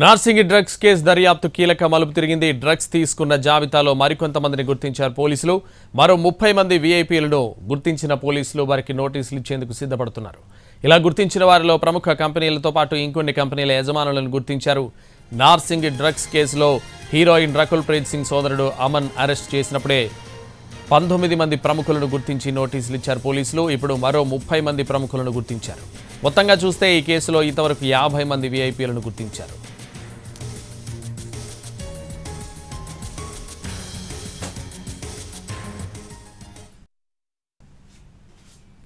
Narsingi drugs case దర్యాప్తు కీలక మలుపు తిరిగింది. డ్రగ్స్ తీసుకున్న జాబితాలో మరికొంతమందిని గుర్తించారు పోలీసులు. మరో 30 మంది వీఐపీలను గుర్తించిన పోలీసులు వారికి నోటీసులు ఇచ్చేందుకు సిద్ధపడుతున్నారు. ఇలా గుర్తించిన వారిలో ప్రముఖ కంపెనీలతో పాటు ఇంకొన్ని కంపెనీల యజమానులను గుర్తించారు. నార్సింగి డ్రగ్స్ కేసులో హీరోయిన్ రకుల్ ప్రీత్ సింగ్ సోదరుడు అమన్ అరెస్ట్ చేసినప్పుడే 19 మంది ప్రముఖులను గుర్తించి నోటీసులు ఇచ్చారు పోలీసులు. ఇప్పుడు మరో 30 మంది ప్రముఖులను గుర్తించారు. మొత్తంగా చూస్తే ఈ కేసులో ఇంతవరకు 50 మంది వీఐపీలను గుర్తించారు.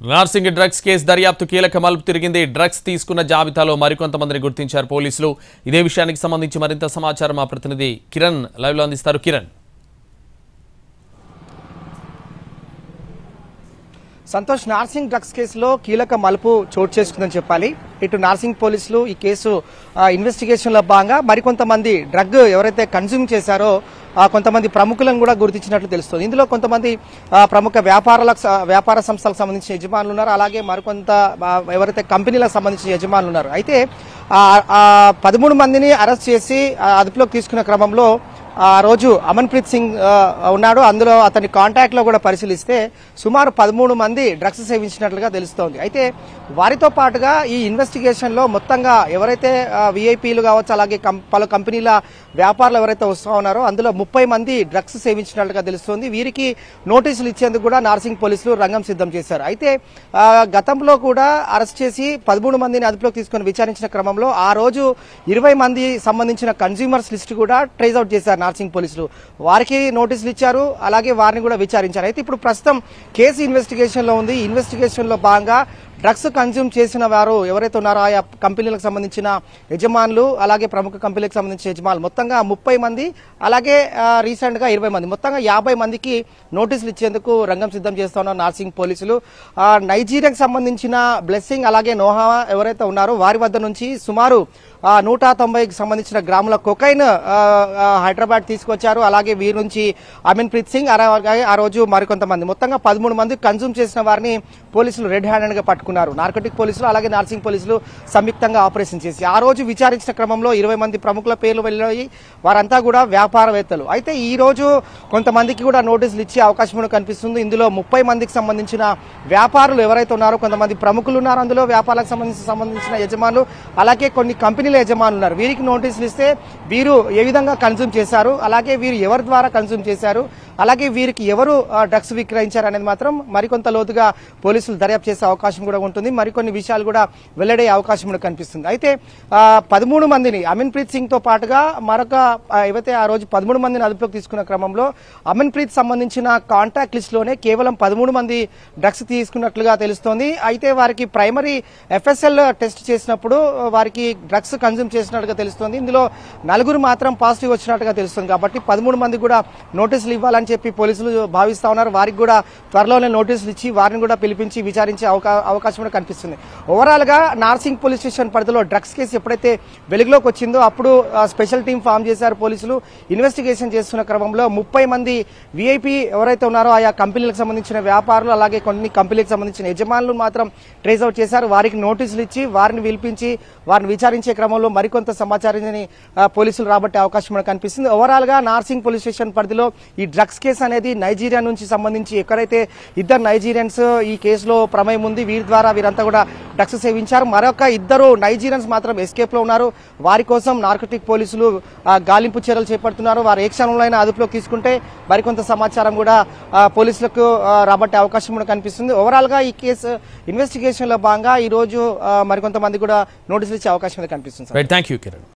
నార్సింగి డ్రగ్స్ కేసు దర్యాప్తు కీలక మలుపు తిరిగింది. డ్రగ్స్ తీసుకున్న జాబితాలో మరికొంతమందిని గుర్తించారు పోలీసులు. ఇదే విషయానికి సంబంధించి మరింత సమాచారం మా ప్రతినిధి కిరణ్ లైవ్లో అందిస్తారు. కిరణ్, సంతోష్, నార్సింగ్ డ్రగ్స్ కేసులో కీలక మలుపు చోటు చేసుకుందని చెప్పాలి. ఇటు నార్సింగ్ పోలీసులు ఈ కేసు ఇన్వెస్టిగేషన్లో భాగంగా మరికొంతమంది డ్రగ్ ఎవరైతే కన్జ్యూమ్ చేశారో కొంతమంది ప్రముఖులను కూడా గుర్తించినట్లు తెలుస్తుంది. ఇందులో కొంతమంది ప్రముఖ వ్యాపార సంస్థలకు సంబంధించిన యజమానులు ఉన్నారు. అలాగే మరికొంత ఎవరైతే కంపెనీలకు సంబంధించిన యజమానులు ఉన్నారు. అయితే 13 మందిని అరెస్ట్ చేసి అదుపులోకి తీసుకున్న క్రమంలో ఆ రోజు అమన్ ప్రీత్ సింగ్ ఉన్నాడు. అందులో అతని కాంటాక్ట్ లో కూడా పరిశీలిస్తే సుమారు 13 మంది డ్రగ్స్ సేవించినట్లుగా తెలుస్తోంది. అయితే వారితో పాటుగా ఈ ఇన్వెస్టిగేషన్ లో మొత్తంగా ఎవరైతే విఐపీలు కావచ్చు, అలాగే పలు కంపెనీల వ్యాపారులు ఎవరైతే వస్తూ ఉన్నారో అందులో 30 మంది డ్రగ్స్ సేవించినట్లుగా తెలుస్తోంది. వీరికి నోటీసులు ఇచ్చేందుకు కూడా నార్సింగ్ పోలీసులు రంగం సిద్ధం చేశారు. అయితే గతంలో కూడా అరెస్ట్ చేసి 13 మందిని అదుపులోకి తీసుకుని విచారించిన క్రమంలో ఆ రోజు 20 మంది సంబంధించిన కన్స్యూమర్స్ లిస్ట్ కూడా ట్రేస్ అవుట్ చేశారు నార్సింగ్ పోలీసులు. వారికి నోటీసులు ఇచ్చారు, అలాగే వారిని కూడా విచారించారు. అయితే ఇప్పుడు ప్రస్తుతం కేసు ఇన్వెస్టిగేషన్ లో ఉంది. ఇన్వెస్టిగేషన్ లో భాగంగా డ్రగ్స్ కన్స్యూమ్ చేసిన వారు ఎవరైతే ఉన్నారో ఆయా కంపెనీలకు సంబంధించిన యజమానులు, అలాగే ప్రముఖ కంపెనీలకు సంబంధించిన యజమానులు మొత్తంగా 30 మంది, అలాగే రీసెంట్ గా 20 మంది, మొత్తంగా 50 మందికి నోటీసులు ఇచ్చేందుకు రంగం సిద్ధం చేస్తున్నారు నార్సింగ్ పోలీసులు. నైజీరియాకు సంబంధించిన బ్లెస్సింగ్ అలాగే నోహా ఎవరైతే ఉన్నారో వారి వద్ద నుంచి సుమారు 190కి సంబంధించిన గ్రాముల కొకైన్ హైదరాబాద్ తీసుకొచ్చారు. అలాగే వీరి నుంచి అమన్ ప్రీత్ సింగ్, ఆ రోజు మరికొంతమంది, మొత్తంగా 13 మంది కన్స్యూమ్ చేసిన వారిని పోలీసులు రెడ్ హ్యాండెడ్ గా పట్టుకున్నారు. నార్కోటిక్ పోలీసులు అలాగే నార్సింగ్ పోలీసులు సంయుక్తంగా ఆపరేషన్ చేసి ఆ రోజు విచారించిన క్రమంలో 20 మంది ప్రముఖుల పేర్లు వెళ్ళాయి. వారంతా కూడా వ్యాపారవేత్తలు. అయితే ఈ రోజు కొంతమందికి కూడా నోటీసులు ఇచ్చే అవకాశం కనిపిస్తుంది. ఇందులో 30 మందికి సంబంధించిన వ్యాపారులు ఎవరైతే ఉన్నారో కొంతమంది ప్రముఖులు ఉన్నారు. అందులో వ్యాపారాలకు సంబంధించిన యజమానులు, అలాగే కొన్ని కంపెనీల యజమానులు ఉన్నారు. వీరికి నోటీసులు ఇస్తే వీరు ఏ విధంగా కన్స్యూమ్ చేశారు, అలాగే వీరు ఎవరి ద్వారా కన్స్యూమ్ చేశారు, అలాగే వీరికి ఎవరు డ్రగ్స్ విక్రయించారు అనేది మాత్రం మరికొంత లోతుగా పోలీసులు దర్యాప్తు చేసే అవకాశం కూడా ఉంటుంది. మరికొన్ని విషయాలు కూడా వెల్లడే అవకాశం కూడా కనిపిస్తుంది. అయితే 13 మందిని అమన్ ప్రీత్ సింగ్ తో పాటుగా మరొక ఏవైతే ఆ రోజు 13 మందిని అదుపులోకి తీసుకున్న క్రమంలో అమన్ ప్రీత్ సంబంధించిన కాంటాక్ట్ లిస్ట్ లోనే కేవలం 13 మంది డ్రగ్స్ తీసుకున్నట్లుగా తెలుస్తోంది. అయితే వారికి ప్రైమరీ ఎఫ్ఎస్ఎల్ టెస్ట్ చేసినప్పుడు వారికి డ్రగ్స్ కన్స్యూమ్ చేసినట్టుగా తెలుస్తోంది. ఇందులో 4 మాత్రం పాజిటివ్ వచ్చినట్టుగా తెలుస్తుంది. కాబట్టి 13 మంది కూడా నోటీసులు ఇవ్వాలని చెప్పి పోలీసులు భావిస్తా ఉన్నారు. వారికి కూడా త్వరలోనే నోటీసులు ఇచ్చి వారిని కూడా పిలిపించి విచారించే అవకాశం కూడా కనిపిస్తుంది. ఓవరాల్ గా నార్సింగ్ పోలీస్ స్టేషన్ పరిధిలో డ్రగ్స్ కేసు ఎప్పుడైతే వెలుగులోకి వచ్చిందో అప్పుడు స్పెషల్ టీం ఫామ్ చేశారు పోలీసులు. ఇన్వెస్టిగేషన్ చేస్తున్న క్రమంలో 30 మంది విఐపీ ఎవరైతే ఉన్నారో ఆయా కంపెనీలకు సంబంధించిన వ్యాపారులు, అలాగే కొన్ని కంపెనీలకు సంబంధించిన యజమానులు మాత్రం ట్రేస్ అవుట్ చేశారు. వారికి నోటీసులు ఇచ్చి వారిని పిలిపించి వారిని విచారించే క్రమంలో మరికొంత సమాచారాన్ని పోలీసులు రాబట్టే అవకాశం కూడా కనిపిస్తుంది. ఓవరాల్ గా నార్సింగ్ పోలీస్ స్టేషన్ పరిధిలో ఈ డ్రగ్స్ కేసు అనేది నైజీరియా నుంచి సంబంధించి ఎక్కడైతే 2 నైజీరియన్స్ ఈ కేసులో ప్రమేయం ఉంది, వీరి ద్వారా వీరంతా కూడా డ్రగ్స్ సేవించారు. మరొక 2 నైజీరియన్స్ మాత్రం ఎస్కేప్ లో ఉన్నారు. వారి కోసం నార్కోటిక్ పోలీసులు గాలింపు చర్యలు చేపడుతున్నారు. వారు ఏ క్షణంలో అయినా అదుపులోకి తీసుకుంటే మరికొంత సమాచారం కూడా పోలీసులకు రాబట్టే అవకాశం కూడా కనిపిస్తుంది. ఓవరాల్ గా ఈ కేసు ఇన్వెస్టిగేషన్ లో భాగంగా ఈ రోజు మరికొంతమంది కూడా నోటీసులు ఇచ్చే అవకాశం కనిపిస్తుంది.